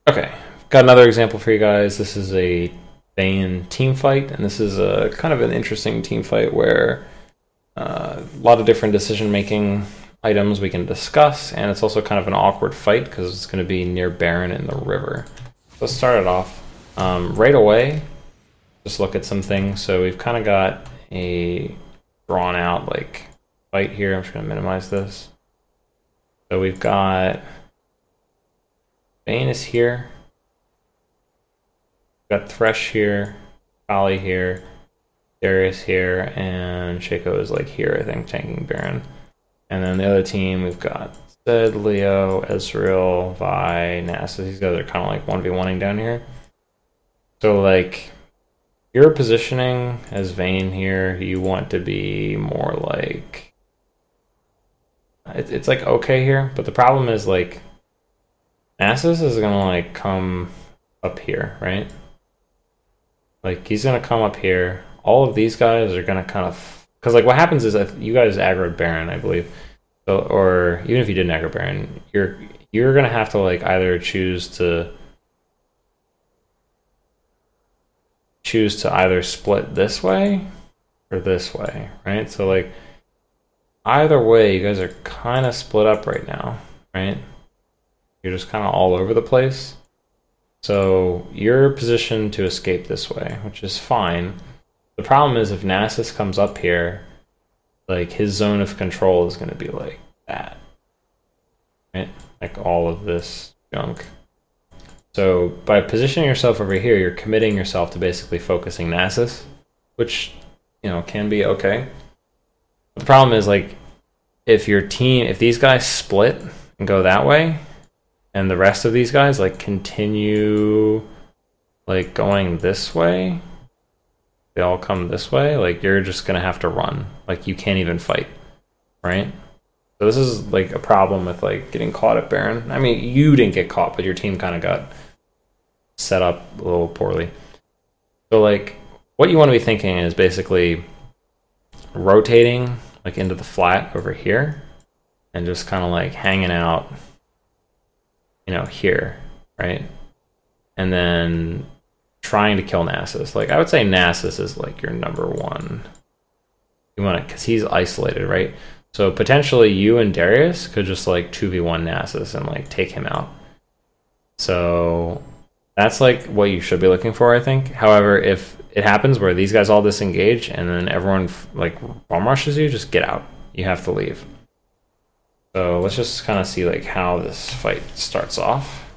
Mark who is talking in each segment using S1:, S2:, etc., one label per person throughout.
S1: Okay, got another example for you guys. This is a Vayne team fight, and this is a kind of an interesting team fight where a lot of different decision-making items we can discuss, and it's also kind of an awkward fight because it's going to be near Baron in the river. Let's start it off. Right away, just look at some things. So we've kind of got a drawn-out like fight here. I'm just going to minimize this. So we've got Vayne is here. We've got Thresh here, Kali here, Darius here, and Shaco is like here, I think, tanking Baron. And then the other team, we've got Zed, Leo, Ezreal, Vi, Nasus. These guys are kind of like 1v1ing down here. So like, your positioning as Vayne here, you want to be more like, it's like okay here, but the problem is like, Nasus is gonna like come up here, right? Like he's gonna come up here. All of these guys are gonna kind of, because like what happens is that you guys aggroed Baron, I believe. So, or even if you didn't aggro Baron, you're gonna have to like either choose to either split this way or this way, right? So like either way, you guys are kind of split up right now, right? You're just kind of all over the place. So you're positioned to escape this way, which is fine. The problem is if Nasus comes up here, like his zone of control is going to be like that, right? Like all of this junk. So by positioning yourself over here, you're committing yourself to basically focusing Nasus, which, you know, can be okay. But the problem is like if your team, if these guys split and go that way, and the rest of these guys like continue like going this way, they all come this way, like you're just gonna have to run. Like you can't even fight, right? So this is like a problem with like getting caught at Baron. I mean, you didn't get caught, but your team kind of got set up a little poorly. So like what you want to be thinking is basically rotating like into the flat over here and just kind of like hanging out, you know, here, right? And then trying to kill Nasus. Like I would say Nasus is like your number one. You want it because he's isolated, right? So potentially you and Darius could just like 2v1 Nasus and like take him out. So that's like what you should be looking for, I think. However, if it happens where these guys all disengage and then everyone like bomb rushes you, just get out. You have to leave. So let's just kind of see like how this fight starts off.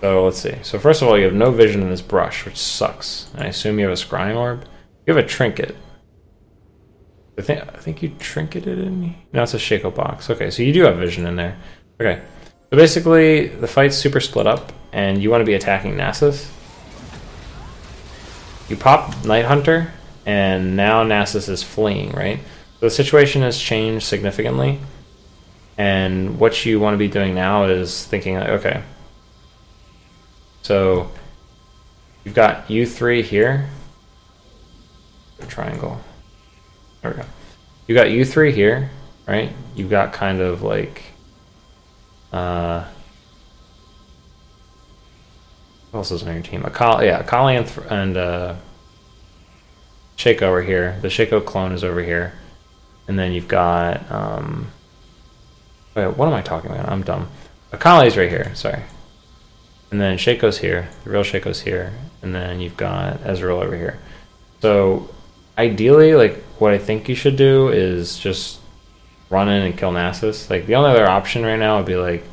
S1: So let's see. So first of all, you have no vision in this brush, which sucks. I assume you have a scrying orb. You have a trinket. I think you trinketed in. No, it's a Shaco box. Okay, so you do have vision in there. Okay, so basically the fight's super split up, and you want to be attacking Nasus. You pop Night Hunter, and now Nasus is fleeing, right? So the situation has changed significantly, and what you want to be doing now is thinking, like, okay, so you've got U3 here, triangle, there we go. You got U3 here, right? You've got kind of like, what else is on your team? Kali and Shaco are here. The Shaco clone is over here. And then you've got, wait, what am I talking about? I'm dumb. Akali's right here, sorry. And then Shaco's here, the real Shaco's here. And then you've got Ezreal over here. So ideally, like what I think you should do is just run in and kill Nasus. Like the only other option right now would be like,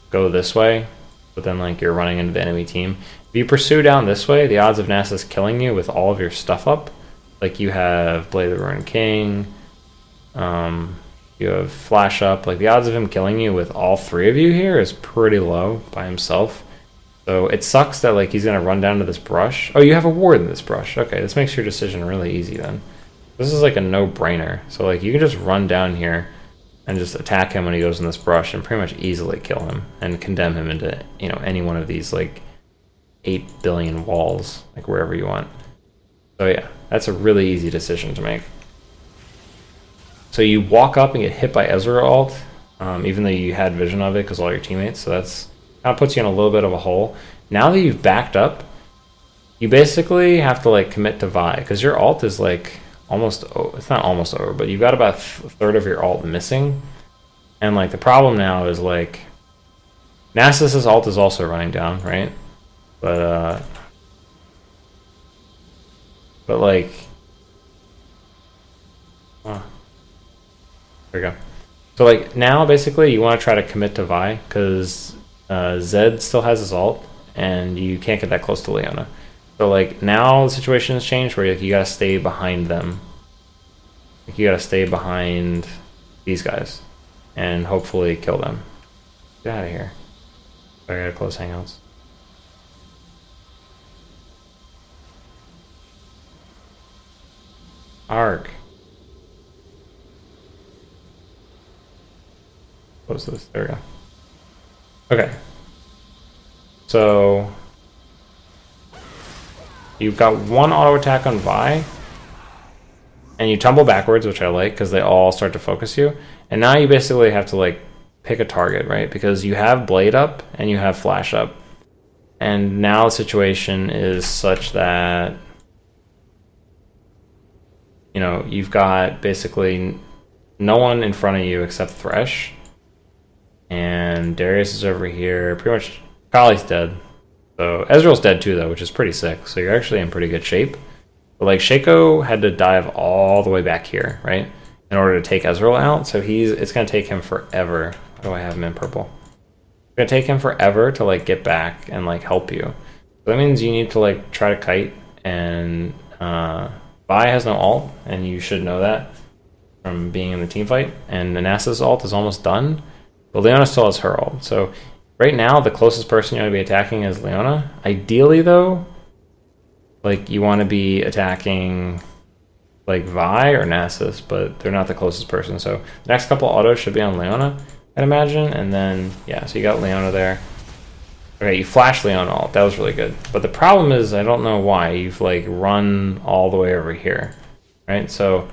S1: go this way, but then like you're running into the enemy team. If you pursue down this way, the odds of Nasus killing you with all of your stuff up, like you have Blade of the Ruined King, you have Flash up, like the odds of him killing you with all three of you here is pretty low by himself. So it sucks that like he's gonna run down to this brush. Oh, you have a ward in this brush. Okay, this makes your decision really easy then. This is like a no-brainer. So like you can just run down here and just attack him when he goes in this brush and pretty much easily kill him and condemn him into, you know, any one of these like 8 billion walls, like wherever you want. So yeah, that's a really easy decision to make. So you walk up and get hit by Ezreal ult, even though you had vision of it because all your teammates. So that's kind of puts you in a little bit of a hole. Now that you've backed up, you basically have to like commit to Vi because your ult is like almost. It's not almost over, but you've got about a third of your ult missing. And like the problem now is like Nasus's ult is also running down, right? But like, oh, there we go. So like now basically you want to try to commit to Vi because Zed still has his ult and you can't get that close to Leona. So like now the situation has changed where like, you gotta stay behind them. Like you gotta stay behind these guys and hopefully kill them. Get out of here. I gotta close hangouts. Arc. Close this. There we go. Okay. So you've got one auto attack on Vi, and you tumble backwards, which I like because they all start to focus you. And now you basically have to like pick a target, right? Because you have Blade up and you have Flash up, and now the situation is such that you know you've got basically no one in front of you except Thresh, and Darius is over here. Pretty much, Kali's dead. So Ezreal's dead too, though, which is pretty sick. So you're actually in pretty good shape. But like Shaco had to dive all the way back here, right, in order to take Ezreal out. So it's gonna take him forever. How do I have him in purple? It's gonna take him forever to like get back and like help you. So that means you need to like try to kite, and Vi has no ult, and you should know that from being in the team fight. And Nasa's ult is almost done, but Leona still has her ult. So right now, the closest person you want to be attacking is Leona. Ideally, though, like you want to be attacking like Vi or Nasus, but they're not the closest person. So the next couple autos should be on Leona, I'd imagine. And then, yeah, so you got Leona there. Okay, you flash Leona ult. That was really good. But the problem is, I don't know why, you've like run all the way over here, right? So,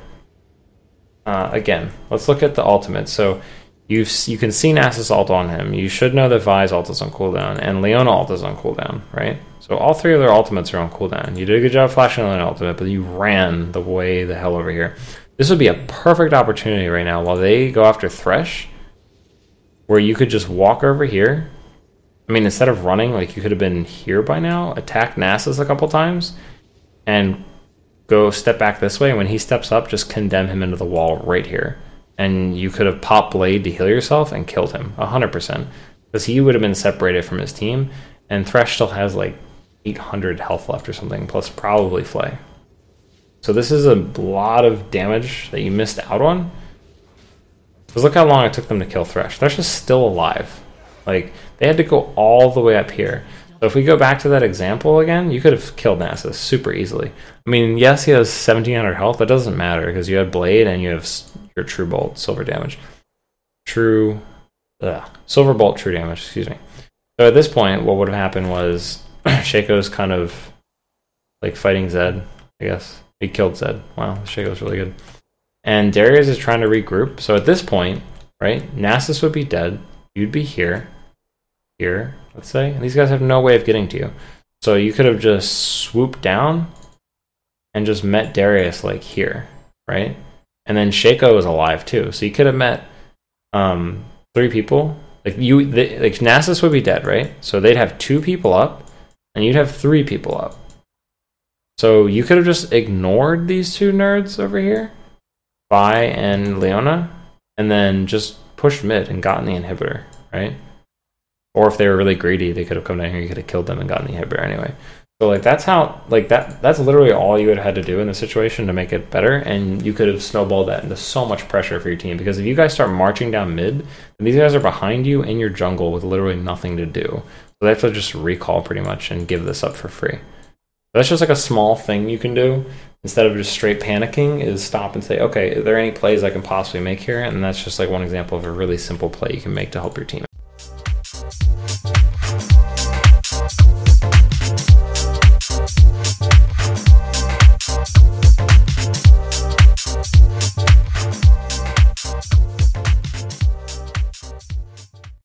S1: again, let's look at the ultimate. So you can see Nasus ult on him. You should know that Vi's ult is on cooldown, and Leona ult is on cooldown, right? So all three of their ultimates are on cooldown. You did a good job flashing Leona ultimate, but you ran the way the hell over here. This would be a perfect opportunity right now while they go after Thresh, where you could just walk over here. I mean, instead of running, like you could have been here by now, attack Nasus a couple times, and go step back this way. And when he steps up, just condemn him into the wall right here. And you could have popped Blade to heal yourself and killed him 100%, because he would have been separated from his team, and Thresh still has like 800 health left or something, plus probably Flay. So this is a lot of damage that you missed out on. Because look how long it took them to kill Thresh. Thresh is still alive. Like, they had to go all the way up here. So if we go back to that example again, you could have killed Nasus super easily. I mean, yes, he has 1700 health. That doesn't matter because you had Blade and you have your True Bolt, silver damage. Silver Bolt, true damage, excuse me. So at this point, what would have happened was Shaco's kind of like fighting Zed, I guess. He killed Zed. Wow, Shaco's really good. And Darius is trying to regroup. So at this point, right, Nasus would be dead. You'd be here, let's say. And these guys have no way of getting to you. So you could have just swooped down and just met Darius like here, right? And then Shaco is alive too. So you could have met 3 people. Like Nasus would be dead, right? So they'd have 2 people up, and you'd have 3 people up. So you could have just ignored these 2 nerds over here, Vi and Leona, and then just pushed mid and gotten the inhibitor, right? Or if they were really greedy, they could have come down here, you could have killed them and gotten the inhibitor anyway. So like that's how, like that's literally all you would have had to do in the situation to make it better, and you could have snowballed that into so much pressure for your team, because if you guys start marching down mid, then these guys are behind you in your jungle with literally nothing to do. So they have to just recall pretty much and give this up for free. That's just like a small thing you can do instead of just straight panicking, is stop and say, okay, are there any plays I can possibly make here? And that's just like one example of a really simple play you can make to help your team.